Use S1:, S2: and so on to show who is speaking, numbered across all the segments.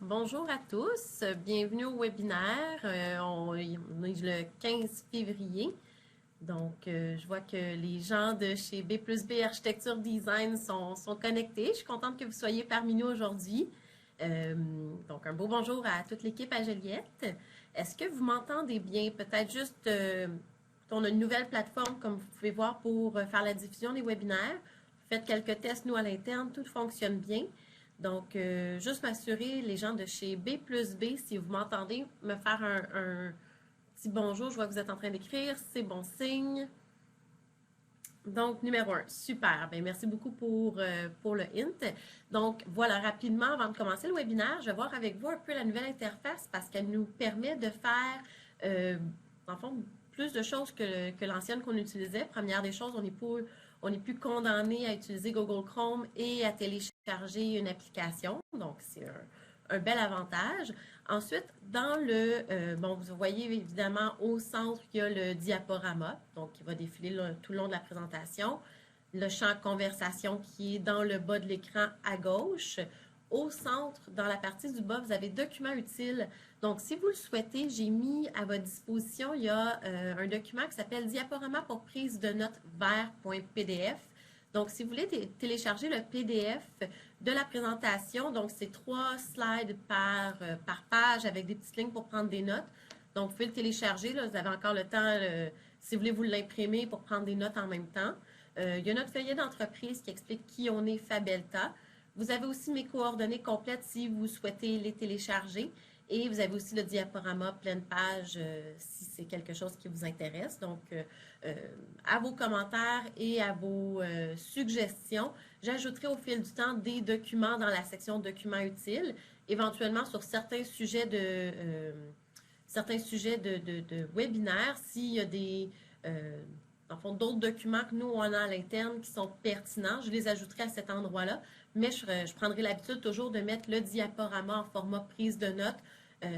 S1: Bonjour à tous, bienvenue au webinaire. On est le 15 février. Donc, je vois que les gens de chez B plus B Architecture Design sont connectés. Je suis contente que vous soyez parmi nous aujourd'hui. Donc, un beau bonjour à toute l'équipe à Joliette. Est-ce que vous m'entendez bien? Peut-être juste, on a une nouvelle plateforme, comme vous pouvez voir, pour faire la diffusion des webinaires. Faites quelques tests, nous, à l'interne, tout fonctionne bien. Donc, juste m'assurer, les gens de chez B plus B, si vous m'entendez, me faire un petit bonjour. Je vois que vous êtes en train d'écrire, c'est bon signe. Donc, numéro 1, super. Bien, merci beaucoup pour le hint. Donc, voilà, rapidement, avant de commencer le webinaire, je vais voir avec vous un peu la nouvelle interface parce qu'elle nous permet de faire, en fond, plus de choses que l'ancienne qu'on utilisait. Première des choses, on n'est plus condamné à utiliser Google Chrome et à télécharger une application. Donc, c'est un bel avantage. Ensuite, bon, vous voyez évidemment au centre, il y a le diaporama, donc qui va défiler tout le long de la présentation. Le champ conversation qui est dans le bas de l'écran à gauche. Au centre, dans la partie du bas, vous avez documents utiles. Donc, si vous le souhaitez, j'ai mis à votre disposition, il y a un document qui s'appelle Diaporama pour prise de notes vers.pdf. Donc, si vous voulez télécharger le PDF de la présentation, donc c'est 3 slides par page avec des petites lignes pour prendre des notes. Donc, vous pouvez le télécharger, là, vous avez encore le temps, si vous voulez vous l'imprimer pour prendre des notes en même temps. Il y a notre feuillet d'entreprise qui explique qui on est Fabelta. Vous avez aussi mes coordonnées complètes si vous souhaitez les télécharger. Et vous avez aussi le diaporama pleine page si c'est quelque chose qui vous intéresse. Donc, à vos commentaires et à vos suggestions, j'ajouterai au fil du temps des documents dans la section documents utiles, éventuellement sur certains sujets de webinaire, s'il y a des en fond, d'autres documents que nous, on a à l'interne qui sont pertinents, je les ajouterai à cet endroit-là, mais je prendrai l'habitude toujours de mettre le diaporama en format prise de notes.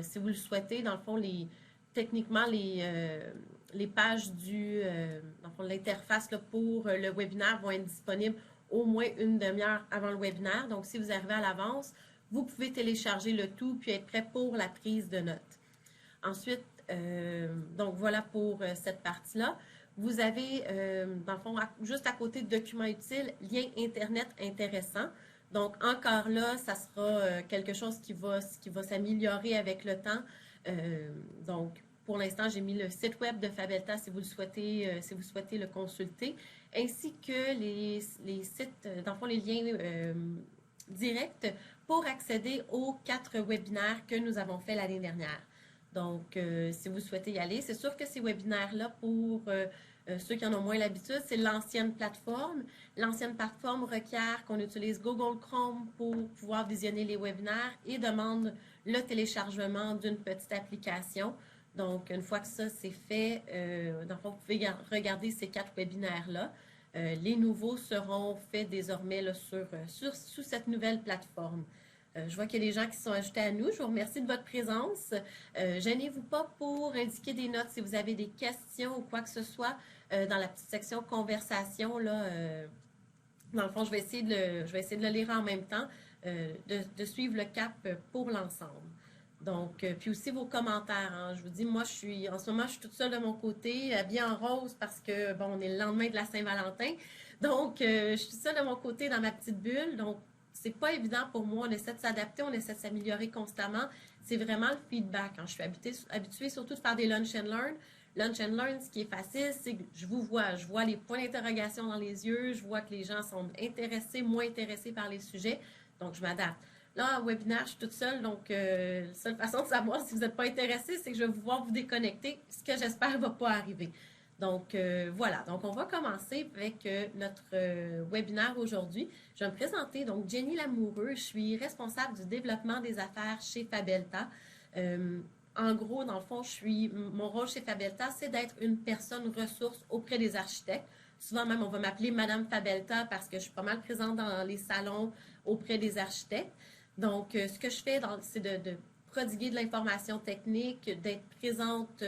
S1: Si vous le souhaitez, dans le fond, techniquement, les pages dans le fond, l'interface pour le webinaire vont être disponibles au moins une demi-heure avant le webinaire. Donc, si vous arrivez à l'avance, vous pouvez télécharger le tout puis être prêt pour la prise de notes. Ensuite, donc voilà pour cette partie-là. Vous avez, dans le fond, juste à côté de documents utiles, lien Internet intéressant. Donc, encore là, ça sera quelque chose qui va s'améliorer avec le temps. Donc, pour l'instant, j'ai mis le site web de Fabelta si vous souhaitez le consulter, ainsi que les sites, dans le fond, les liens directs pour accéder aux 4 webinaires que nous avons fait l'année dernière. Donc, si vous souhaitez y aller, c'est sûr que ces webinaires-là, pour ceux qui en ont moins l'habitude, c'est l'ancienne plateforme. L'ancienne plateforme requiert qu'on utilise Google Chrome pour pouvoir visionner les webinaires et demande le téléchargement d'une petite application. Donc, une fois que ça c'est fait, dans le fond, vous pouvez regarder ces 4 webinaires-là. Les nouveaux seront faits désormais là, sous cette nouvelle plateforme. Je vois qu'il y a des gens qui sont ajoutés à nous. Je vous remercie de votre présence. Gênez-vous pas pour indiquer des notes si vous avez des questions ou quoi que ce soit dans la petite section conversation. Là, dans le fond, je vais essayer de le lire en même temps, de suivre le cap pour l'ensemble. Donc, puis aussi vos commentaires. Hein. Je vous dis, moi, en ce moment, je suis toute seule de mon côté, habillée en rose parce que, bon, on est le lendemain de la Saint-Valentin. Donc, je suis toute seule de mon côté dans ma petite bulle. Donc, c'est pas évident pour moi. On essaie de s'adapter, on essaie de s'améliorer constamment. C'est vraiment le feedback. Hein. Je suis habituée surtout de faire des lunch and learn. Lunch and learn, ce qui est facile, c'est que je vois les points d'interrogation dans les yeux, je vois que les gens sont intéressés, moins intéressés par les sujets, donc je m'adapte. Là, en webinaire, je suis toute seule, donc la seule façon de savoir si vous n'êtes pas intéressé, c'est que je vais vous voir vous déconnecter, ce que j'espère ne va pas arriver. Donc, voilà. Donc, on va commencer avec notre webinaire aujourd'hui. Je vais me présenter. Donc, Jenny Lamoureux, je suis responsable du développement des affaires chez Fabelta. En gros, dans le fond, mon rôle chez Fabelta, c'est d'être une personne ressource auprès des architectes. Souvent même, on va m'appeler Madame Fabelta parce que je suis pas mal présente dans les salons auprès des architectes. Donc, ce que je fais, c'est de prodiguer de l'information technique, d'être présente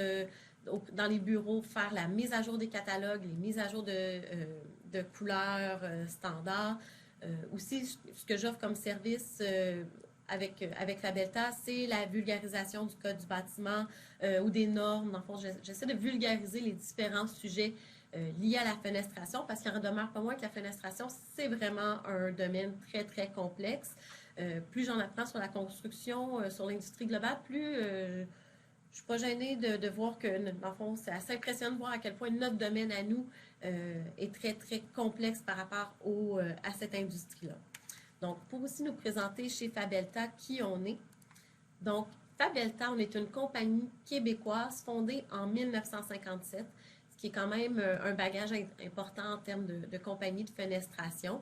S1: dans les bureaux, faire la mise à jour des catalogues, les mises à jour de couleurs standards. Aussi, ce que j'offre comme service avec Fabelta, c'est la vulgarisation du code du bâtiment ou des normes. Dans le fond, j'essaie de vulgariser les différents sujets liés à la fenestration parce qu'il en demeure pas moins que la fenestration, c'est vraiment un domaine très, très complexe. Plus j'en apprends sur la construction, sur l'industrie globale, plus je suis pas gênée de voir que, dans le fond, c'est assez impressionnant de voir à quel point notre domaine à nous est très, très complexe par rapport à cette industrie-là. Donc, pour aussi nous présenter chez Fabelta qui on est. Donc, Fabelta, on est une compagnie québécoise fondée en 1957, ce qui est quand même un bagage important en termes de compagnie de fenestration.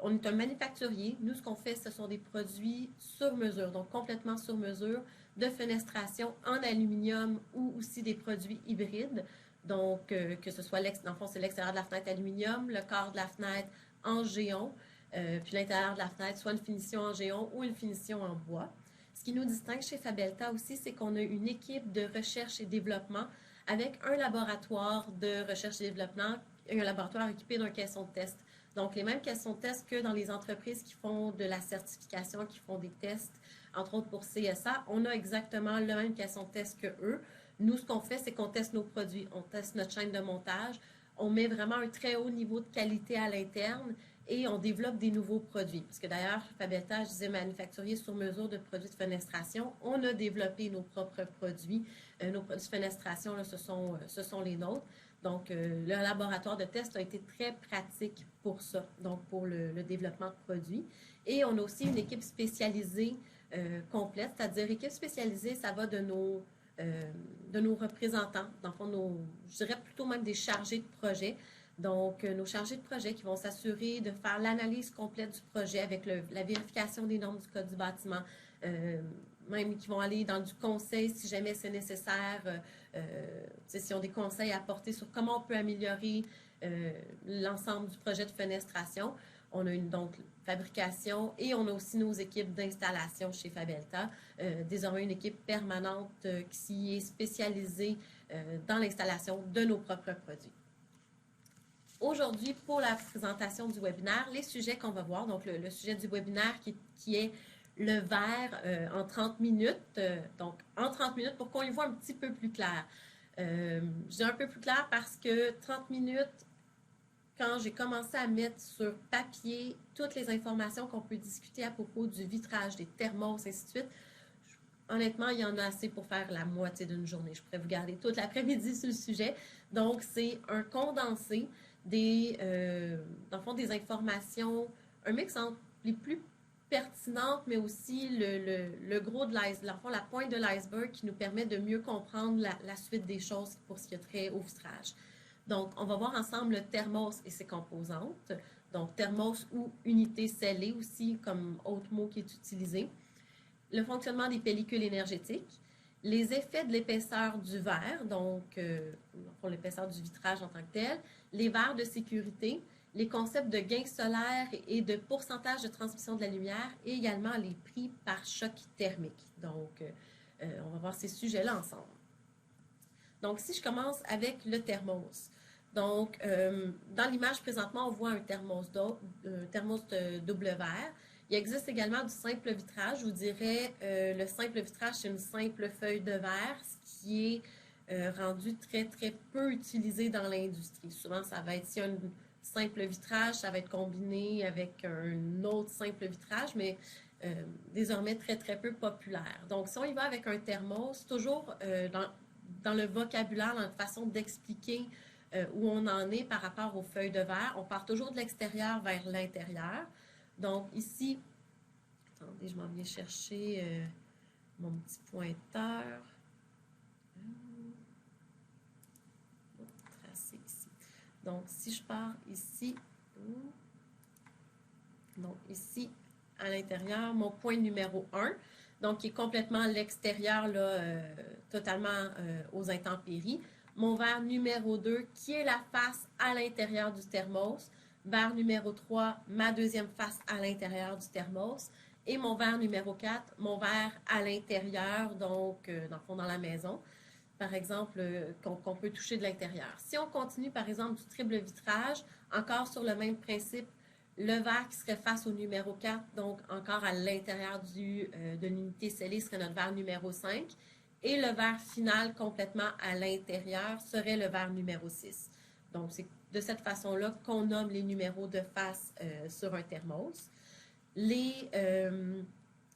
S1: On est un manufacturier. Nous, ce qu'on fait, ce sont des produits sur mesure, donc complètement sur mesure, de fenestration en aluminium ou aussi des produits hybrides. Donc, que ce soit, dans le fond, c'est l'extérieur de la fenêtre aluminium, le corps de la fenêtre en géon, puis l'intérieur de la fenêtre, soit une finition en géon ou une finition en bois. Ce qui nous distingue chez Fabelta aussi, c'est qu'on a une équipe de recherche et développement avec un laboratoire de recherche et développement, un laboratoire équipé d'un caisson de test. Donc, les mêmes caissons de test que dans les entreprises qui font de la certification, qui font des tests, entre autres pour CSA, on a exactement le même caisson de test que eux. Nous, ce qu'on fait, c'est qu'on teste nos produits, on teste notre chaîne de montage, on met vraiment un très haut niveau de qualité à l'interne et on développe des nouveaux produits. Parce que d'ailleurs, Fabelta, je disais manufacturier sur mesure de produits de fenestration, on a développé nos propres produits. Nos produits de fenestration, là, ce sont les nôtres. Donc, le laboratoire de test a été très pratique pour ça, donc pour le développement de produits. Et on a aussi une équipe spécialisée complète, c'est-à-dire équipe spécialisée, ça va de nos représentants, dans le fond, je dirais plutôt même des chargés de projet. Donc, nos chargés de projet qui vont s'assurer de faire l'analyse complète du projet avec la vérification des normes du code du bâtiment, même qui vont aller dans du conseil si jamais c'est nécessaire, s'ils ont des conseils à apporter sur comment on peut améliorer l'ensemble du projet de fenestration. On a donc fabrication et on a aussi nos équipes d'installation chez Fabelta. Désormais, une équipe permanente qui est spécialisée dans l'installation de nos propres produits. Aujourd'hui, pour la présentation du webinaire, les sujets qu'on va voir, donc le sujet du webinaire qui est le verre en 30 minutes. Donc, en 30 minutes, pour qu'on y voit un petit peu plus clair. Je dis un peu plus clair parce que 30 minutes, quand j'ai commencé à mettre sur papier toutes les informations qu'on peut discuter à propos du vitrage, des thermos, ainsi de suite, honnêtement, il y en a assez pour faire la moitié d'une journée. Je pourrais vous garder toute l'après-midi sur le sujet. Donc, c'est un condensé dans le fond, des informations, un mix entre les plus pertinentes, mais aussi le gros de l'iceberg, la pointe de l'iceberg qui nous permet de mieux comprendre la suite des choses pour ce qui est trait au vitrage. Donc, on va voir ensemble le thermos et ses composantes. Donc, thermos ou unité scellée aussi, comme autre mot qui est utilisé. Le fonctionnement des pellicules énergétiques. Les effets de l'épaisseur du verre, donc pour l'épaisseur du vitrage en tant que tel. Les verres de sécurité. Les concepts de gain solaire et de pourcentage de transmission de la lumière. Et également les prix par choc thermique. Donc, on va voir ces sujets-là ensemble. Donc, si je commence avec le thermos. Donc, dans l'image présentement, on voit un thermos de double verre. Il existe également du simple vitrage. Je vous dirais, le simple vitrage, c'est une simple feuille de verre, ce qui est rendu très, très peu utilisé dans l'industrie. Souvent, ça va être, s'il y a un simple vitrage, ça va être combiné avec un autre simple vitrage, mais désormais très, très peu populaire. Donc, si on y va avec un thermos, toujours dans le vocabulaire, dans la façon d'expliquer où on en est par rapport aux feuilles de verre, on part toujours de l'extérieur vers l'intérieur. Donc ici, attendez, je m'en viens chercher mon petit pointeur. Tracer ici. Donc si je pars ici, donc ici à l'intérieur, mon point numéro 1, donc qui est complètement à l'extérieur, totalement aux intempéries. Mon verre numéro 2, qui est la face à l'intérieur du thermos. Verre numéro 3, ma deuxième face à l'intérieur du thermos. Et mon verre numéro 4, mon verre à l'intérieur, donc dans le fond, dans la maison, par exemple, qu'on peut toucher de l'intérieur. Si on continue, par exemple, du triple vitrage, encore sur le même principe, Le verre qui serait face au numéro 4, donc encore à l'intérieur de l'unité scellée, serait notre verre numéro 5. Et le verre final complètement à l'intérieur serait le verre numéro 6. Donc, c'est de cette façon-là qu'on nomme les numéros de face sur un thermos.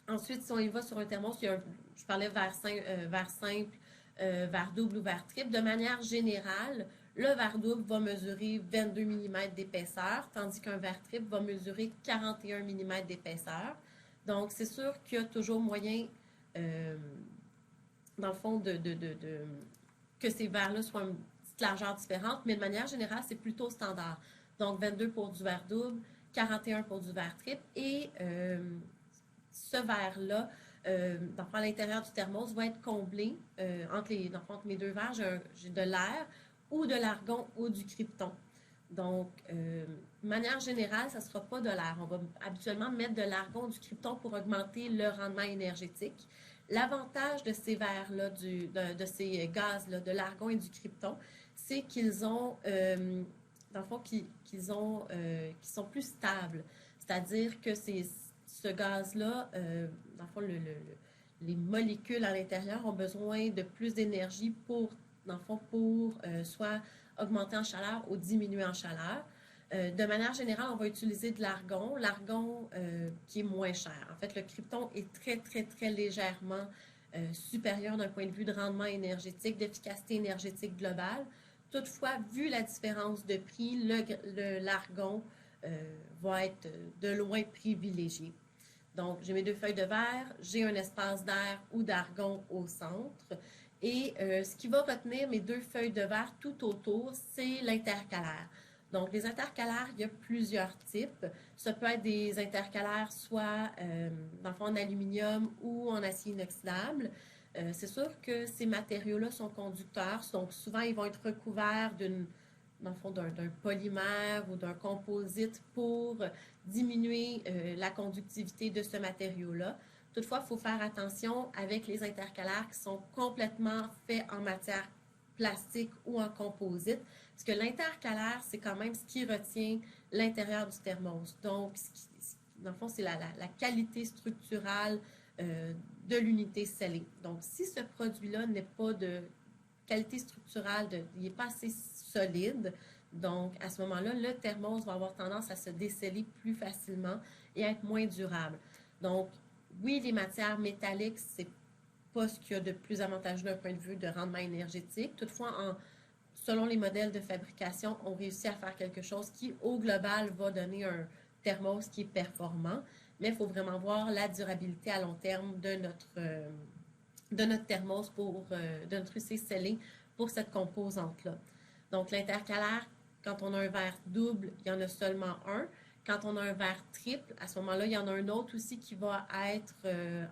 S1: Ensuite, si on y va sur un thermos, je parlais verre simple, verre double ou verre triple. De manière générale, le verre double va mesurer 22 mm d'épaisseur, tandis qu'un verre triple va mesurer 41 mm d'épaisseur. Donc, c'est sûr qu'il y a toujours moyen, dans le fond, que ces verres-là soient une petite largeur différente, mais de manière générale, c'est plutôt standard. Donc, 22 pour du verre double, 41 pour du verre triple, et ce verre-là, à l'intérieur du thermos, va être comblé entre mes deux verres. J'ai de l'air ou de l'argon ou du krypton. Donc, de manière générale, ça ne sera pas de l'air. On va habituellement mettre de l'argon ou du krypton pour augmenter le rendement énergétique. L'avantage de ces verres-là, de ces gaz-là, de l'argon et du krypton, c'est qu'ils ont, dans le fond, qu'ils sont plus stables. C'est-à-dire que ce gaz-là, dans le fond, les molécules à l'intérieur ont besoin de plus d'énergie pour soit augmenter en chaleur ou diminuer en chaleur. De manière générale, on va utiliser de l'argon, qui est moins cher. En fait, le krypton est très, très, très légèrement supérieur d'un point de vue de rendement énergétique, d'efficacité énergétique globale. Toutefois, vu la différence de prix, l'argon va être de loin privilégié. Donc, j'ai mes deux feuilles de verre, j'ai un espace d'air ou d'argon au centre. Et ce qui va retenir mes deux feuilles de verre tout autour, c'est l'intercalaire. Donc, les intercalaires, il y a plusieurs types. Ça peut être des intercalaires soit en aluminium ou en acier inoxydable. C'est sûr que ces matériaux-là sont conducteurs, donc souvent ils vont être recouverts d'un polymère ou d'un composite pour diminuer la conductivité de ce matériau-là. Toutefois, il faut faire attention avec les intercalaires qui sont complètement faits en matière plastique ou en composite, parce que l'intercalaire, c'est quand même ce qui retient l'intérieur du thermos. Donc, dans le fond, c'est la qualité structurale de l'unité scellée. Donc, si ce produit-là n'est pas de qualité structurale, il n'est pas assez solide, donc à ce moment-là, le thermos va avoir tendance à se déceler plus facilement et à être moins durable. Donc, oui, les matières métalliques, c'est pas ce qu'il y a de plus avantageux d'un point de vue de rendement énergétique. Toutefois, selon les modèles de fabrication, on réussit à faire quelque chose qui, au global, va donner un thermos qui est performant. Mais il faut vraiment voir la durabilité à long terme de notre thermos, de notre UC scellé pour cette composante-là. Donc, l'intercalaire, quand on a un verre double, il y en a seulement un. Quand on a un verre triple, à ce moment-là, il y en a un autre aussi qui va être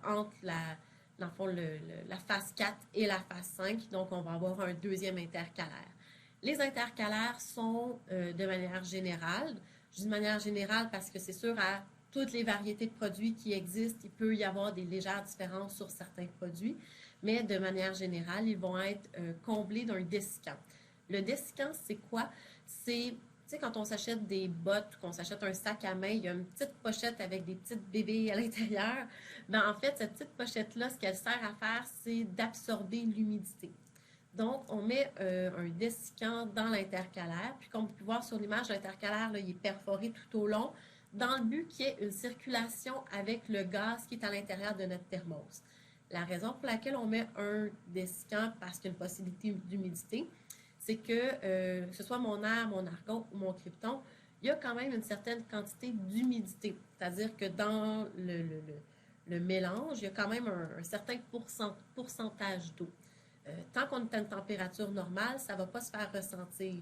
S1: entre la phase 4 et la phase 5. Donc, on va avoir un deuxième intercalaire. Les intercalaires sont de manière générale. Je dis de manière générale parce que c'est sûr, à toutes les variétés de produits qui existent, il peut y avoir des légères différences sur certains produits, mais de manière générale, ils vont être comblés d'un dessicant. Le dessicant, c'est quoi? C'est, tu sais, quand on s'achète des bottes, qu'on s'achète un sac à main, il y a une petite pochette avec des petites bébés à l'intérieur. Ben, en fait, cette petite pochette-là, ce qu'elle sert à faire, c'est d'absorber l'humidité. Donc, on met un dessicant dans l'intercalaire, puis comme vous pouvez voir sur l'image, l'intercalaire, il est perforé tout au long, dans le but qu'il y ait une circulation avec le gaz qui est à l'intérieur de notre thermos. La raison pour laquelle on met un dessicant, parce qu'il y a une possibilité d'humidité, c'est que ce soit mon air, mon argon ou mon krypton, il y a quand même une certaine quantité d'humidité. C'est-à-dire que dans le mélange, il y a quand même un certain pourcentage d'eau. Tant qu'on est à une température normale, ça ne va pas se faire ressentir.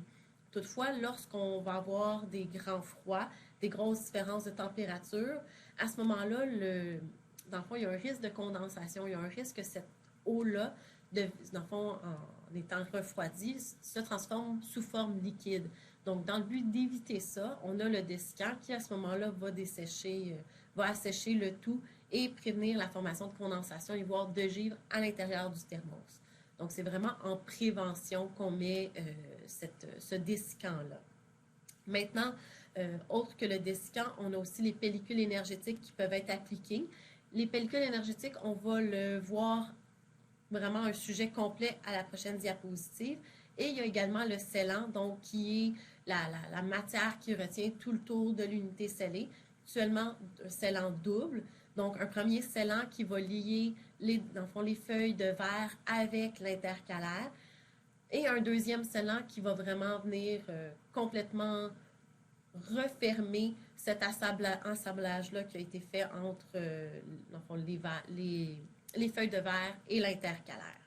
S1: Toutefois, lorsqu'on va avoir des grands froids, des grosses différences de température, à ce moment-là, dans le fond, il y a un risque de condensation, il y a un risque que cette eau-là, dans le fond, en étant refroidie, se transforme sous forme liquide. Donc, dans le but d'éviter ça, on a le dessicant qui, à ce moment-là, va assécher le tout et prévenir la formation de condensation et voire de givre à l'intérieur du thermos. Donc, c'est vraiment en prévention qu'on met ce dessicant-là. Maintenant, Autre que le dessicant, on a aussi les pellicules énergétiques qui peuvent être appliquées. Les pellicules énergétiques, on va le voir vraiment un sujet complet à la prochaine diapositive. Et il y a également le scellant, donc qui est la matière qui retient tout le tour de l'unité scellée. Actuellement, un scellant double. Donc, un premier scellant qui va lier dans le fond, les feuilles de verre avec l'intercalaire. Et un deuxième scellant qui va vraiment venir complètement refermer cet assemblage-là qui a été fait entre dans le fond, les feuilles de verre et l'intercalaire.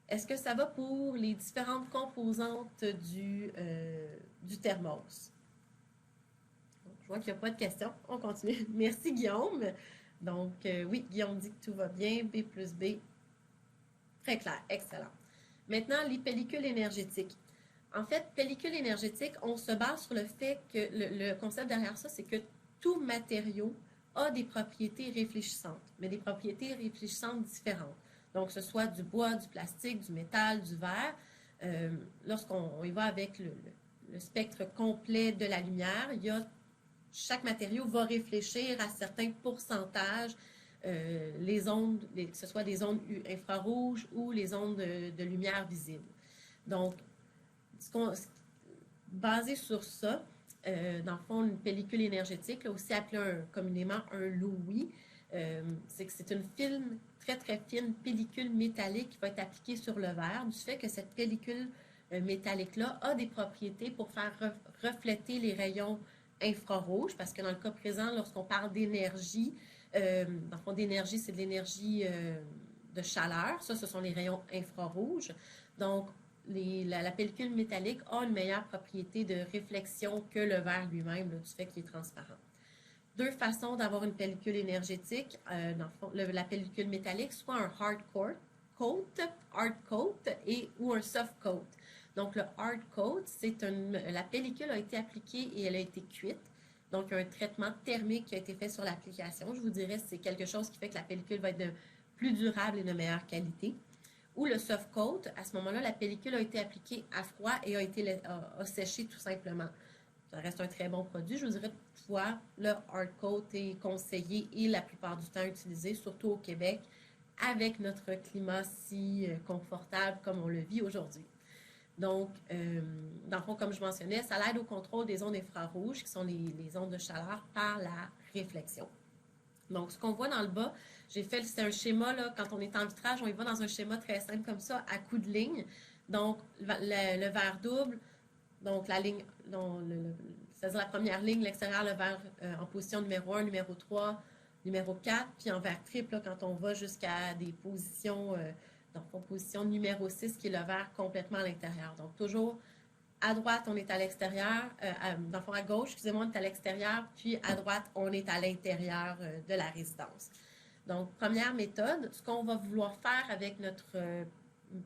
S1: Est-ce que ça va pour les différentes composantes du thermos? Je vois qu'il n'y a pas de questions. On continue. Merci, Guillaume. Donc, oui, Guillaume dit que tout va bien. B plus B. Très clair. Excellent. Maintenant, les pellicules énergétiques. En fait, pellicule énergétique, on se base sur le fait que le concept derrière ça, c'est que tout matériau a des propriétés réfléchissantes, mais des propriétés réfléchissantes différentes. Donc, que ce soit du bois, du plastique, du métal, du verre, lorsqu'on y va avec le spectre complet de la lumière, chaque matériau va réfléchir à certains pourcentages, les ondes, que ce soit des ondes infrarouges ou les ondes de lumière visible. Donc, basé sur ça, dans le fond, une pellicule énergétique, là, aussi appelée communément un Louis, c'est que c'est une très très fine pellicule métallique qui va être appliquée sur le verre, du fait que cette pellicule métallique-là a des propriétés pour faire refléter les rayons infrarouges, parce que dans le cas présent, lorsqu'on parle d'énergie, dans le fond, d'énergie, c'est de l'énergie de chaleur. Ça, ce sont les rayons infrarouges. Donc, la pellicule métallique a une meilleure propriété de réflexion que le verre lui-même, du fait qu'il est transparent. Deux façons d'avoir une pellicule énergétique, dans le fond, la pellicule métallique, soit un hard coat, ou un soft coat. Donc, le hard coat, la pellicule a été appliquée et elle a été cuite. Donc, il y a un traitement thermique qui a été fait sur l'application. Je vous dirais que c'est quelque chose qui fait que la pellicule va être plus durable et de meilleure qualité. Ou le soft coat, à ce moment-là, la pellicule a été appliquée à froid et a séché tout simplement. Ça reste un très bon produit. Je vous dirais toutefois, le hard coat est conseillé et la plupart du temps utilisé, surtout au Québec, avec notre climat si confortable comme on le vit aujourd'hui. Donc, dans le fond, comme je mentionnais, ça aide au contrôle des ondes infrarouges, qui sont les ondes de chaleur, par la réflexion. Donc, ce qu'on voit dans le bas, c'est un schéma, là, quand on est en vitrage, on y va dans un schéma très simple comme ça, à coups de ligne. Donc, le verre double, donc la ligne, c'est-à-dire la première ligne, l'extérieur, le verre en position numéro 1, numéro 3, numéro 4, puis en verre triple, là, quand on va jusqu'à des positions, donc en position numéro 6, qui est le verre complètement à l'intérieur. Donc, toujours à droite, on est à l'extérieur, dans le fond à gauche, excusez-moi, on est à l'extérieur, puis à droite, on est à l'intérieur de la résidence. Donc, première méthode, ce qu'on va vouloir faire avec notre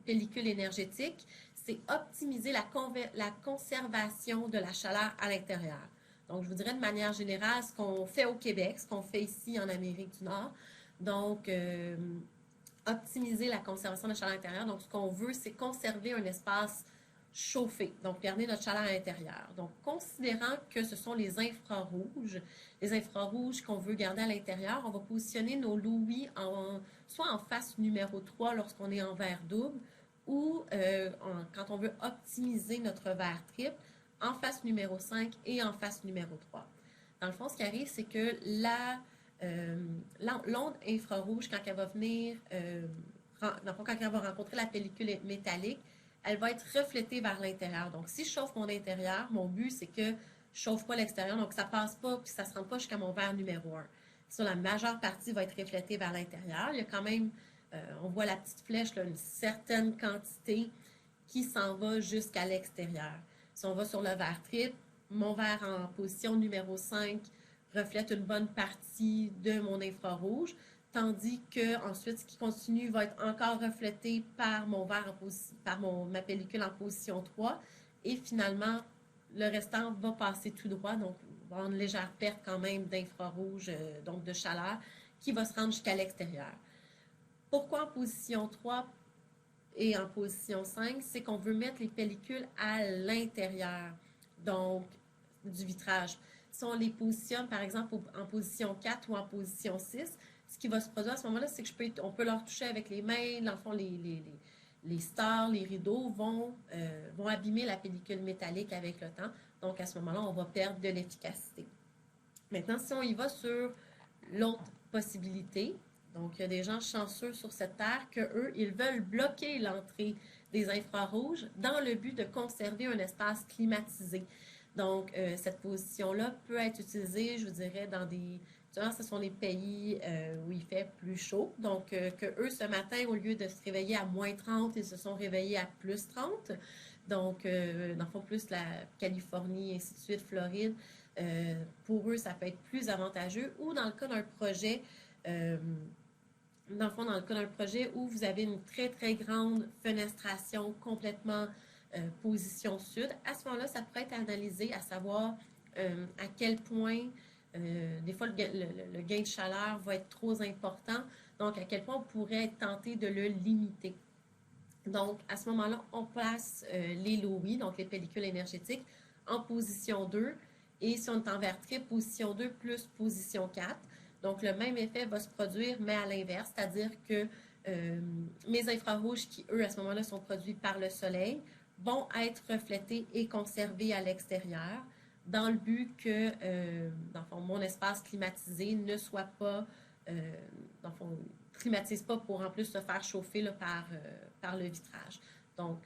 S1: pellicule énergétique, c'est optimiser la conservation de la chaleur à l'intérieur. Donc, je vous dirais de manière générale ce qu'on fait au Québec, ce qu'on fait ici en Amérique du Nord. Donc, optimiser la conservation de la chaleur à l'intérieur. Donc, ce qu'on veut, c'est conserver un espace chauffé, donc garder notre chaleur à l'intérieur. Donc, considérant que ce sont les infrarouges qu'on veut garder à l'intérieur, on va positionner nos louis soit en face numéro 3 lorsqu'on est en verre double, ou quand on veut optimiser notre verre triple, en face numéro 5 et en face numéro 3. Dans le fond, ce qui arrive, c'est que l'onde infrarouge, quand elle va venir, quand elle va rencontrer la pellicule métallique, elle va être reflétée vers l'intérieur. Donc, si je chauffe mon intérieur, mon but, c'est que je ne chauffe pas l'extérieur, donc ça ne passe pas, puis ça ne se rend pas jusqu'à mon verre numéro 1. Ça, la majeure partie va être reflétée vers l'intérieur. Il y a quand même, on voit la petite flèche, là, une certaine quantité qui s'en va jusqu'à l'extérieur. Si on va sur le verre triple, mon verre en position numéro 5 reflète une bonne partie de mon infrarouge, tandis que ensuite, ce qui continue va être encore reflété par mon verre ma pellicule en position 3, et finalement, le restant va passer tout droit, donc il va y avoir une légère perte quand même d'infrarouge, donc de chaleur, qui va se rendre jusqu'à l'extérieur. Pourquoi en position 3 et en position 5? C'est qu'on veut mettre les pellicules à l'intérieur. Donc, du vitrage. Si on les positionne, par exemple, en position 4 ou en position 6, ce qui va se produire à ce moment-là, c'est que on peut leur toucher avec les mains. Dans le fond, les stars, les rideaux vont abîmer la pellicule métallique avec le temps. Donc, à ce moment-là, on va perdre de l'efficacité. Maintenant, si on y va sur l'autre possibilité, donc il y a des gens chanceux sur cette terre qu'eux, ils veulent bloquer l'entrée des infrarouges dans le but de conserver un espace climatisé. Donc, cette position-là peut être utilisée, je vous dirais, dans des... ce sont les pays où il fait plus chaud. Donc, que eux, ce matin, au lieu de se réveiller à moins 30, ils se sont réveillés à plus 30. Donc, dans le fond, plus la Californie, ainsi de suite, Floride. Pour eux, ça peut être plus avantageux. Ou dans le cas d'un projet, dans le fond, dans le cas d'un projet où vous avez une très, très grande fenestration complètement position sud, à ce moment-là, ça pourrait être analysé à savoir à quel point, des fois, le gain de chaleur va être trop important. Donc, à quel point on pourrait être tenté de le limiter. Donc, à ce moment-là, on place les Lowy, donc les pellicules énergétiques, en position 2. Et si on est en vertical, position 2 plus position 4. Donc, le même effet va se produire, mais à l'inverse, c'est-à-dire que mes infrarouges qui, eux, à ce moment-là, sont produits par le soleil, vont être reflétés et conservés à l'extérieur dans le but que, dans le fond, mon espace climatisé ne soit pas, dans le fond, climatise pas pour en plus se faire chauffer là, par le vitrage. Donc,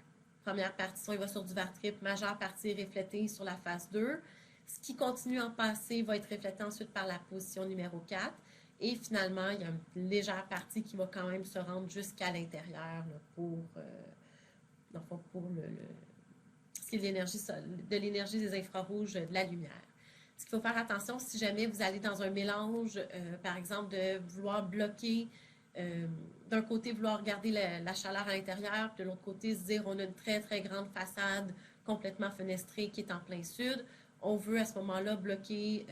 S1: première partie, il va sur du vertical, majeure partie reflétée sur la face 2. Ce qui continue en passé va être reflété ensuite par la position numéro 4. Et finalement, il y a une légère partie qui va quand même se rendre jusqu'à l'intérieur pour ce qui est de l'énergie des infrarouges de la lumière. Ce qu'il faut faire attention, si jamais vous allez dans un mélange, par exemple, de vouloir bloquer, d'un côté, vouloir garder la chaleur à l'intérieur, puis de l'autre côté, se dire on a une très, très grande façade complètement fenestrée qui est en plein sud. On veut à ce moment-là bloquer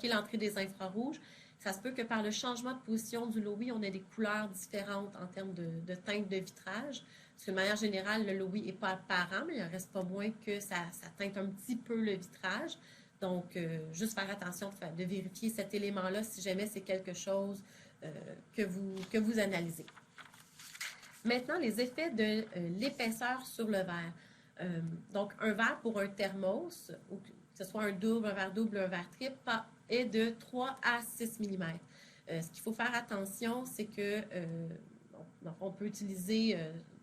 S1: l'entrée des infrarouges. Ça se peut que par le changement de position du Lowy, on ait des couleurs différentes en termes de teinte de vitrage. Parce que de manière générale, le Lowy n'est pas apparent, mais il n'en reste pas moins que ça teinte un petit peu le vitrage. Donc, juste faire attention de vérifier cet élément-là si jamais c'est quelque chose que vous analysez. Maintenant, les effets de l'épaisseur sur le verre. Donc, un verre pour un thermos, ou que ce soit un verre double, un verre triple, est de 3 à 6 mm. Ce qu'il faut faire attention, c'est que on peut utiliser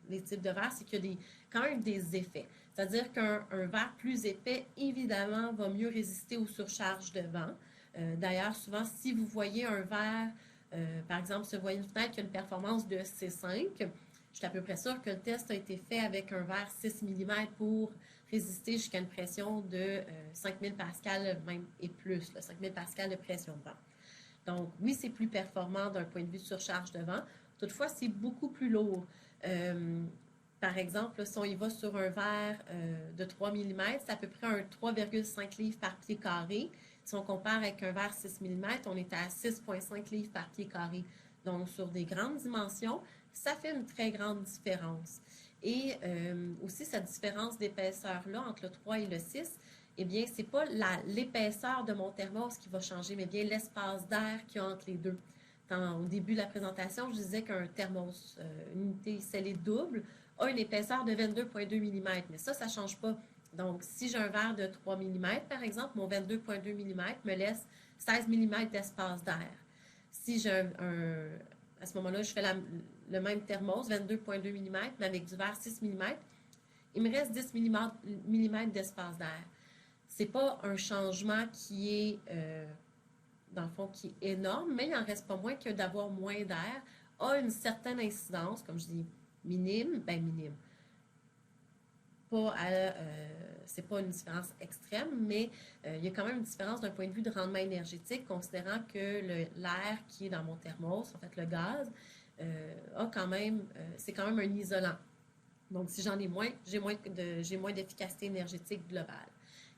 S1: les types de verres, c'est qu'il y a quand même des effets. C'est-à-dire qu'un verre plus épais, évidemment, va mieux résister aux surcharges de vent. D'ailleurs, souvent, si vous voyez un verre, par exemple, si vous voyez une fenêtre qui a une performance de C5, je suis à peu près sûre que le test a été fait avec un verre 6 mm pour résister jusqu'à une pression de 5000 pascal même et plus, 5000 pascal de pression de vent. Donc, oui, c'est plus performant d'un point de vue de surcharge de vent. Toutefois, c'est beaucoup plus lourd. Par exemple, si on y va sur un verre de 3 mm, c'est à peu près un 3,5 livres par pied carré. Si on compare avec un verre 6 mm, on est à 6,5 livres par pied carré. Donc, sur des grandes dimensions, ça fait une très grande différence. Et aussi, cette différence d'épaisseur-là entre le 3 et le 6, eh bien, ce n'est pas l'épaisseur de mon thermos qui va changer, mais bien l'espace d'air qu'il y a entre les deux. Au début de la présentation, je disais qu'un thermos, une unité scellée double, a une épaisseur de 22,2 mm, mais ça ne change pas. Donc, si j'ai un verre de 3 mm, par exemple, mon 22,2 mm me laisse 16 mm d'espace d'air. Si j'ai à ce moment-là, je fais le même thermos, 22,2 mm, mais avec du verre 6 mm, il me reste 10 mm d'espace d'air. Ce n'est pas un changement qui est, dans le fond, qui est énorme, mais il n'en reste pas moins que d'avoir moins d'air a une certaine incidence, comme je dis, minime. C'est pas une différence extrême, mais il y a quand même une différence d'un point de vue de rendement énergétique, considérant que l'air qui est dans mon thermos, en fait le gaz, c'est quand même un isolant. Donc, si j'en ai moins, j'ai moins d'efficacité énergétique globale.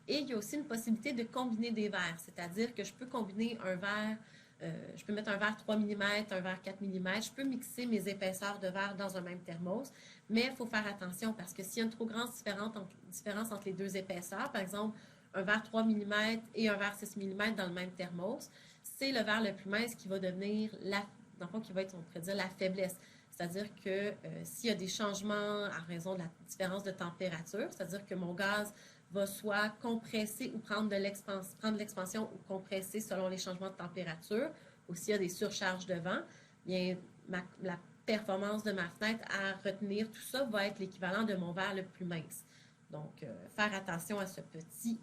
S1: Et il y a aussi une possibilité de combiner des verres, c'est-à-dire que je peux combiner un verre, je peux mettre un verre 3 mm, un verre 4 mm, je peux mixer mes épaisseurs de verre dans un même thermos, mais il faut faire attention parce que s'il y a une trop grande différence entre les deux épaisseurs, par exemple, un verre 3 mm et un verre 6 mm dans le même thermos, c'est le verre le plus mince qui va devenir, dans le fond, qui va être, on pourrait dire, la faiblesse. C'est-à-dire que s'il y a des changements à raison de la différence de température, c'est-à-dire que mon gaz va soit compresser ou prendre de l'expansion ou compresser selon les changements de température, ou s'il y a des surcharges de vent, bien, la performance de ma fenêtre à retenir tout ça va être l'équivalent de mon verre le plus mince. Donc, faire attention à ce petit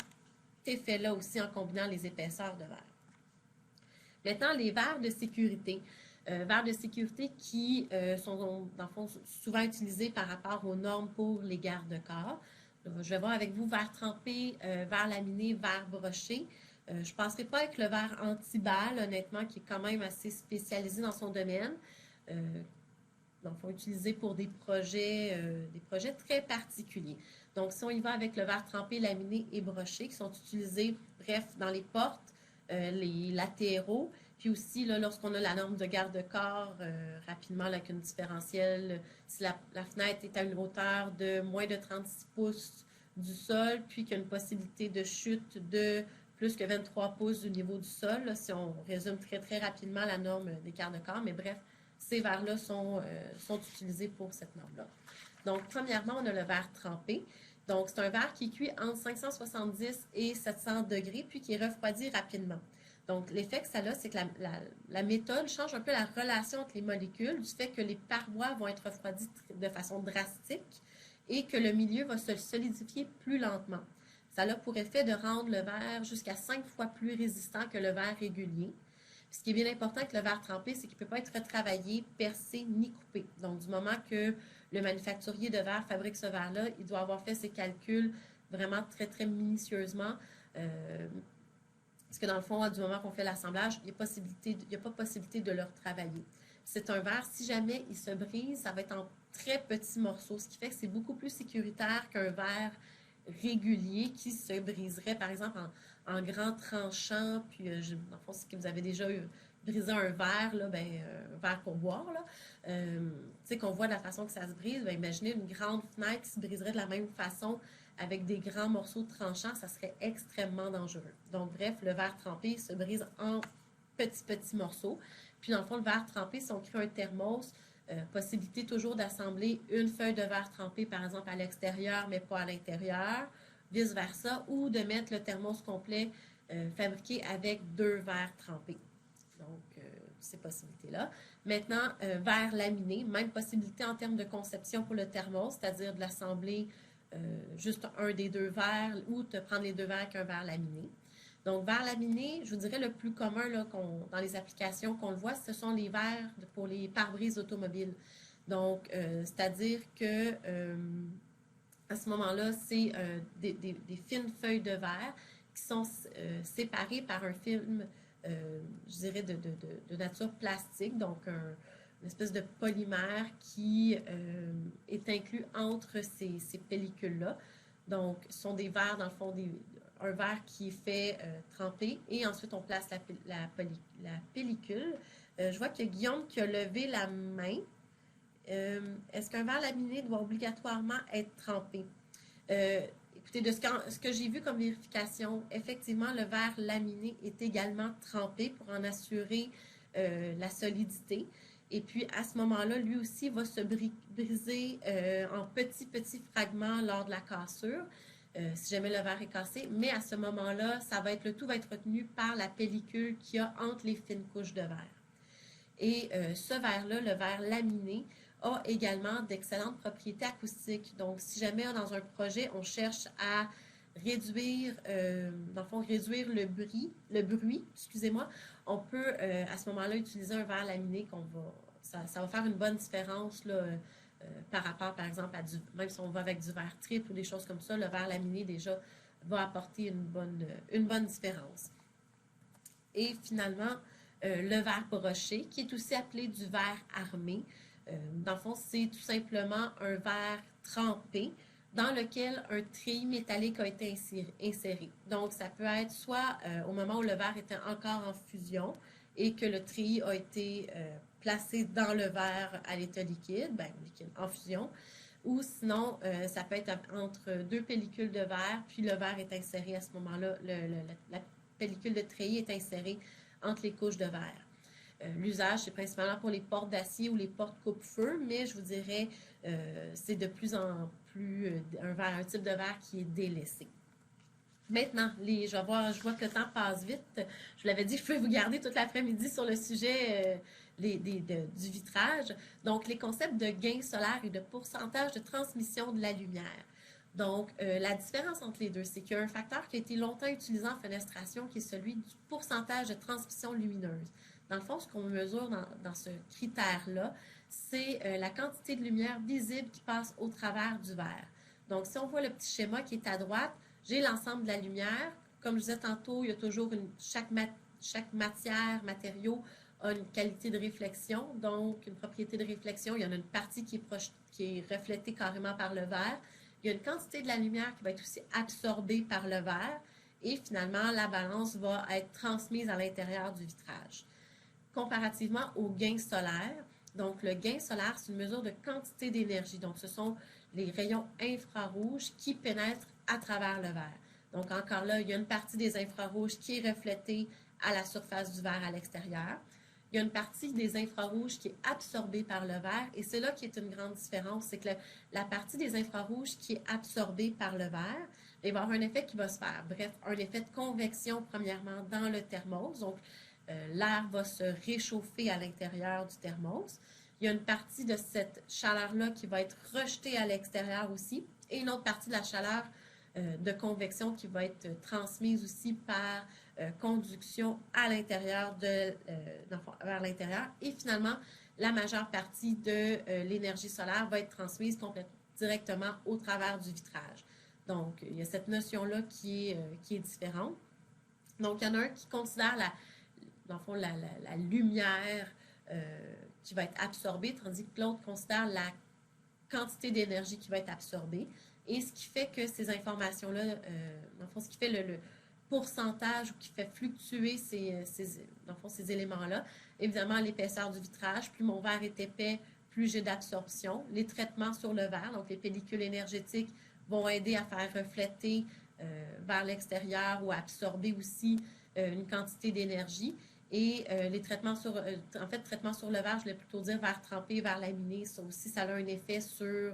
S1: effet-là aussi en combinant les épaisseurs de verre. Maintenant, les verres de sécurité. Verres de sécurité qui sont, dans le fond, souvent utilisés par rapport aux normes pour les garde-corps. Je vais voir avec vous verre trempé, verre laminé, verre broché. Je ne passerai pas avec le verre anti-balle, honnêtement, qui est quand même assez spécialisé dans son domaine. Donc, il faut utiliser pour des projets très particuliers. Donc, si on y va avec le verre trempé, laminé et broché, qui sont utilisés, bref, dans les portes, les latéraux, puis aussi, là, lorsqu'on a la norme de garde-corps, rapidement, là, avec une différentielle, si la fenêtre est à une hauteur de moins de 36 pouces du sol, puis qu'il y a une possibilité de chute de plus que 23 pouces du niveau du sol, là, si on résume très, très rapidement la norme des garde-corps, mais bref, ces verres-là sont utilisés pour cette norme-là. Donc, premièrement, on a le verre trempé. Donc, c'est un verre qui cuit entre 570 et 700 degrés, puis qui est refroidi rapidement. Donc, l'effet que ça a, c'est que la méthode change un peu la relation entre les molécules, du fait que les parois vont être refroidies de façon drastique et que le milieu va se solidifier plus lentement. Ça a pour effet de rendre le verre jusqu'à 5 fois plus résistant que le verre régulier. Puis, ce qui est bien important avec le verre trempé, c'est qu'il ne peut pas être retravaillé, percé ni coupé. Donc, du moment que le manufacturier de verre fabrique ce verre-là, il doit avoir fait ses calculs vraiment très, très minutieusement. Parce que dans le fond, du moment qu'on fait l'assemblage, il n'y a pas possibilité de le retravailler. C'est un verre, si jamais il se brise, ça va être en très petits morceaux, ce qui fait que c'est beaucoup plus sécuritaire qu'un verre régulier qui se briserait, par exemple, en grand tranchant. Puis, dans le fond, si vous avez déjà brisé un verre, là, un verre pour boire, là, tu sais, qu'on voit de la façon que ça se brise, imaginez une grande fenêtre qui se briserait de la même façon avec des grands morceaux tranchants, ça serait extrêmement dangereux. Donc, bref, le verre trempé se brise en petits morceaux. Puis, dans le fond, le verre trempé, si on crée un thermos, possibilité toujours d'assembler une feuille de verre trempé, par exemple, à l'extérieur, mais pas à l'intérieur, vice-versa, ou de mettre le thermos complet fabriqué avec 2 verres trempés. Donc, ces possibilités-là. Maintenant, verre laminé, même possibilité en termes de conception pour le thermos, c'est-à-dire de l'assembler juste un des 2 verres ou de prendre les 2 verres avec un verre laminé. Donc, verre laminé, je vous dirais le plus commun là, dans les applications qu'on le voit, ce sont les verres pour les pare-brises automobiles. Donc, c'est-à-dire que à ce moment-là, c'est des fines feuilles de verre qui sont séparées par un film, je dirais, de nature plastique, donc une espèce de polymère qui est inclus entre ces pellicules-là. Donc, ce sont des verres, dans le fond, un verre qui est fait tremper et ensuite on place la pellicule. Je vois qu'il y a Guillaume qui a levé la main. Est-ce qu'un verre laminé doit obligatoirement être trempé? Écoutez, de ce que j'ai vu comme vérification, effectivement, le verre laminé est également trempé pour en assurer la solidité. Et puis, à ce moment-là, lui aussi va se briser en petits fragments lors de la cassure, si jamais le verre est cassé. Mais à ce moment-là, le tout va être retenu par la pellicule qu'il y a entre les fines couches de verre. Et ce verre-là, le verre laminé, a également d'excellentes propriétés acoustiques. Donc, si jamais dans un projet, on cherche à réduire, dans le fond, réduire le bruit, excusez-moi, on peut à ce moment-là utiliser un verre laminé ça va faire une bonne différence là, par rapport, par exemple, même si on va avec du verre triple ou des choses comme ça, le verre laminé déjà va apporter une bonne différence. Et finalement, le verre broché, qui est aussi appelé du verre armé. Dans le fond, c'est tout simplement un verre trempé dans lequel un treillis métallique a été inséré. Donc, ça peut être soit au moment où le verre était encore en fusion et que le treillis a été placé dans le verre à l'état liquide, liquide en fusion, ou sinon, ça peut être entre deux pellicules de verre, puis le verre est inséré à ce moment-là, la pellicule de treillis est insérée entre les couches de verre. L'usage, c'est principalement pour les portes d'acier ou les portes coupe-feu, mais je vous dirais, c'est de plus en plus un type de verre qui est délaissé. Maintenant, je vois que le temps passe vite. Je vous l'avais dit, je peux vous garder toute l'après-midi sur le sujet du vitrage. Donc, les concepts de gain solaire et de pourcentage de transmission de la lumière. Donc, la différence entre les deux, c'est qu'il y a un facteur qui a été longtemps utilisé en fenestration, qui est celui du pourcentage de transmission lumineuse. Dans le fond, ce qu'on mesure dans ce critère-là, c'est la quantité de lumière visible qui passe au travers du verre. Donc, si on voit le petit schéma qui est à droite, j'ai l'ensemble de la lumière. Comme je disais tantôt, il y a toujours chaque matériau a une qualité de réflexion, donc une propriété de réflexion. Il y en a une partie qui est reflétée carrément par le verre. Il y a une quantité de la lumière qui va être aussi absorbée par le verre. Et finalement, la balance va être transmise à l'intérieur du vitrage. Comparativement au gain solaire, donc le gain solaire, c'est une mesure de quantité d'énergie. Donc, ce sont les rayons infrarouges qui pénètrent à travers le verre. Donc, encore là, il y a une partie des infrarouges qui est reflétée à la surface du verre à l'extérieur. Il y a une partie des infrarouges qui est absorbée par le verre, et c'est là qui est une grande différence, c'est que la partie des infrarouges qui est absorbée par le verre, il va y avoir un effet qui va se faire. Bref, un effet de convection, premièrement, dans le thermos. Donc, l'air va se réchauffer à l'intérieur du thermos. Il y a une partie de cette chaleur-là qui va être rejetée à l'extérieur aussi, et une autre partie de la chaleur de convection qui va être transmise aussi par conduction à l'intérieur vers l'intérieur. Et finalement, la majeure partie de l'énergie solaire va être transmise directement au travers du vitrage. Donc, il y a cette notion-là qui est différente. Donc, il y en a un qui considère dans le fond, la lumière qui va être absorbée, tandis que l'autre considère la quantité d'énergie qui va être absorbée. Et ce qui fait que ces informations-là, dans le fond, ce qui fait le pourcentage ou qui fait fluctuer ces éléments-là, évidemment, l'épaisseur du vitrage, plus mon verre est épais, plus j'ai d'absorption. Les traitements sur le verre, donc les pellicules énergétiques, vont aider à faire refléter vers l'extérieur ou à absorber aussi une quantité d'énergie. Et les traitements traitements sur le verre, je voulais plutôt dire verre trempé, verre laminé, ça aussi, ça a un effet sur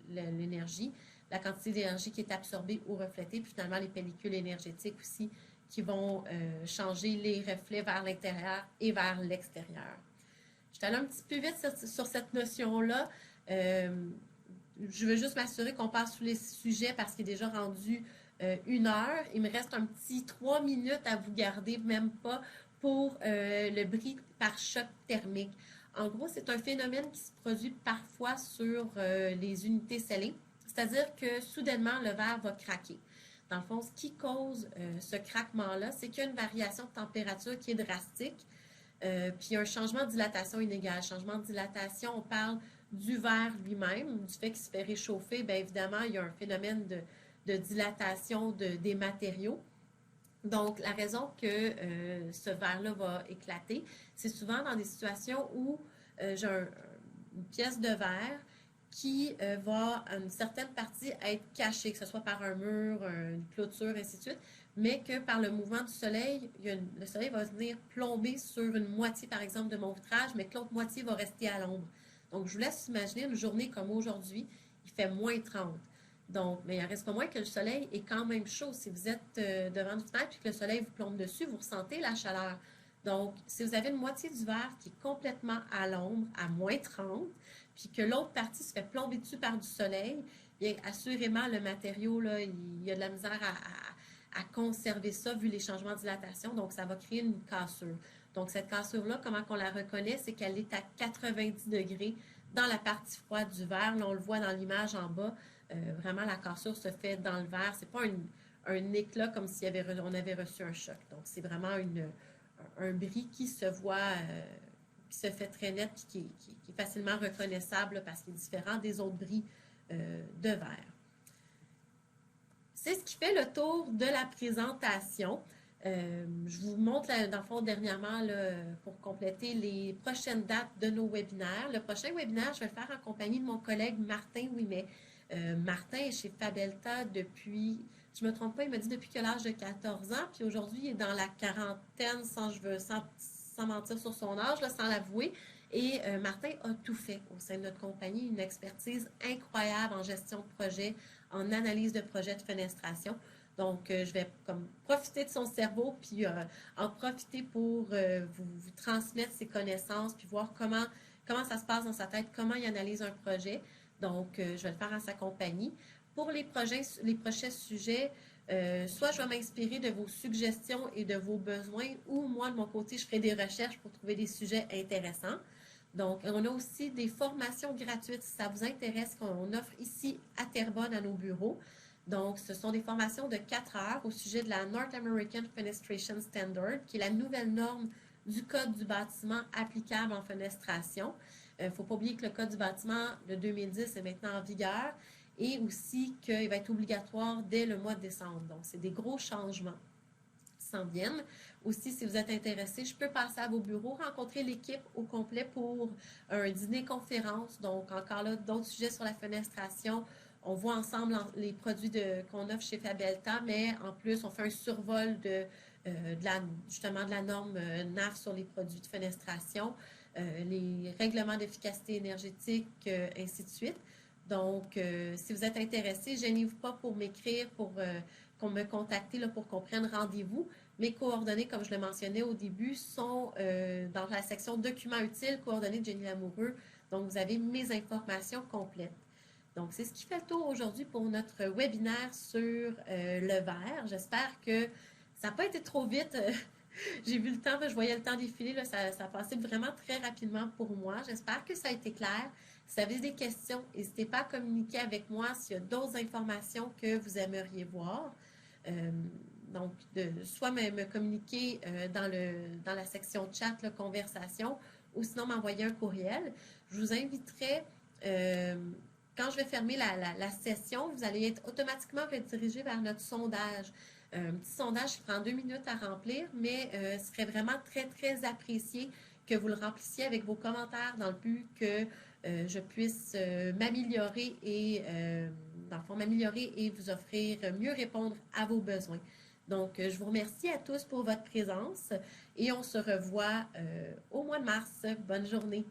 S1: l'énergie, la quantité d'énergie qui est absorbée ou reflétée, puis finalement les pellicules énergétiques aussi qui vont changer les reflets vers l'intérieur et vers l'extérieur. Je suis allée un petit peu vite sur cette notion-là. Je veux juste m'assurer qu'on passe sous les sujets parce qu'il est déjà rendu 1 heure. Il me reste un petit 3 minutes à vous garder, même pas, pour le bris par choc thermique. En gros, c'est un phénomène qui se produit parfois sur les unités scellées, c'est-à-dire que soudainement, le verre va craquer. Dans le fond, ce qui cause ce craquement-là, c'est qu'il y a une variation de température qui est drastique, puis un changement de dilatation inégal. Changement de dilatation, on parle du verre lui-même, du fait qu'il se fait réchauffer, bien évidemment, il y a un phénomène de dilatation des matériaux. Donc, la raison que ce verre-là va éclater, c'est souvent dans des situations où j'ai une pièce de verre qui va, à une certaine partie, être cachée, que ce soit par un mur, une clôture, ainsi de suite, mais que par le mouvement du soleil, le soleil va venir plomber sur une moitié, par exemple, de mon vitrage, mais que l'autre moitié va rester à l'ombre. Donc, je vous laisse imaginer une journée comme aujourd'hui, il fait moins 30. Donc, mais il en reste pas moins que le soleil est quand même chaud. Si vous êtes devant une fenêtre et que le soleil vous plombe dessus, vous ressentez la chaleur. Donc, si vous avez une moitié du verre qui est complètement à l'ombre, à moins 30, puis que l'autre partie se fait plomber dessus par du soleil, bien, assurément, le matériau, là, il y a de la misère à conserver ça vu les changements de dilatation. Donc, ça va créer une cassure. Donc, cette cassure-là, comment on la reconnaît? C'est qu'elle est à 90 degrés dans la partie froide du verre. Là, on le voit dans l'image en bas. Vraiment, la cassure se fait dans le verre. C'est pas un éclat comme si on avait reçu un choc. Donc, c'est vraiment un bris qui se voit, qui se fait très net, qui est facilement reconnaissable parce qu'il est différent des autres bris de verre. C'est ce qui fait le tour de la présentation. Je vous montre, dans le fond, dernièrement, là, pour compléter les prochaines dates de nos webinaires. Le prochain webinaire, je vais le faire en compagnie de mon collègue Martin Ouimet. Martin est chez Fabelta depuis, je me trompe pas, il m'a dit depuis que l'âge de 14 ans, puis aujourd'hui, il est dans la quarantaine, sans mentir sur son âge, là, sans l'avouer. Et Martin a tout fait au sein de notre compagnie, une expertise incroyable en gestion de projet, en analyse de projet de fenestration. Donc, je vais comme profiter de son cerveau, puis en profiter pour vous transmettre ses connaissances, puis voir comment ça se passe dans sa tête, comment il analyse un projet. Donc, je vais le faire en sa compagnie. Pour les prochains sujets, soit je vais m'inspirer de vos suggestions et de vos besoins, ou moi, de mon côté, je ferai des recherches pour trouver des sujets intéressants. Donc, on a aussi des formations gratuites si ça vous intéresse qu'on offre ici à Terrebonne à nos bureaux. Donc, ce sont des formations de 4 heures au sujet de la North American Fenestration Standard, qui est la nouvelle norme du Code du bâtiment applicable en fenestration. Il ne faut pas oublier que le Code du bâtiment de 2010 est maintenant en vigueur et aussi qu'il va être obligatoire dès le mois de décembre. Donc, c'est des gros changements qui s'en viennent. Aussi, si vous êtes intéressé, je peux passer à vos bureaux, rencontrer l'équipe au complet pour un dîner-conférence. Donc, encore là, d'autres sujets sur la fenestration. On voit ensemble les produits qu'on offre chez Fabelta, mais en plus, on fait un survol justement de la norme NAF sur les produits de fenestration, les règlements d'efficacité énergétique, ainsi de suite. Donc, si vous êtes intéressé, gênez-vous pas pour m'écrire, pour me contacter là, pour qu'on prenne rendez-vous. Mes coordonnées, comme je le mentionnais au début, sont dans la section documents utiles, coordonnées de Jenny Lamoureux. Donc, vous avez mes informations complètes. Donc, c'est ce qui fait le tour aujourd'hui pour notre webinaire sur le verre. J'espère que ça n'a pas été trop vite. J'ai vu le temps, je voyais le temps défiler, là, ça a passé vraiment très rapidement pour moi. J'espère que ça a été clair. Si vous avez des questions, n'hésitez pas à communiquer avec moi s'il y a d'autres informations que vous aimeriez voir. Donc, soit me communiquer dans la section chat, là, conversation, ou sinon m'envoyer un courriel. Je vous inviterai, quand je vais fermer la session, vous allez être automatiquement redirigé vers notre sondage. Un petit sondage qui prend 2 minutes à remplir, mais ce serait vraiment très, très apprécié que vous le remplissiez avec vos commentaires dans le but que je puisse m'améliorer et, dans le fond, m'améliorer et vous offrir mieux répondre à vos besoins. Donc, je vous remercie à tous pour votre présence et on se revoit au mois de mars. Bonne journée.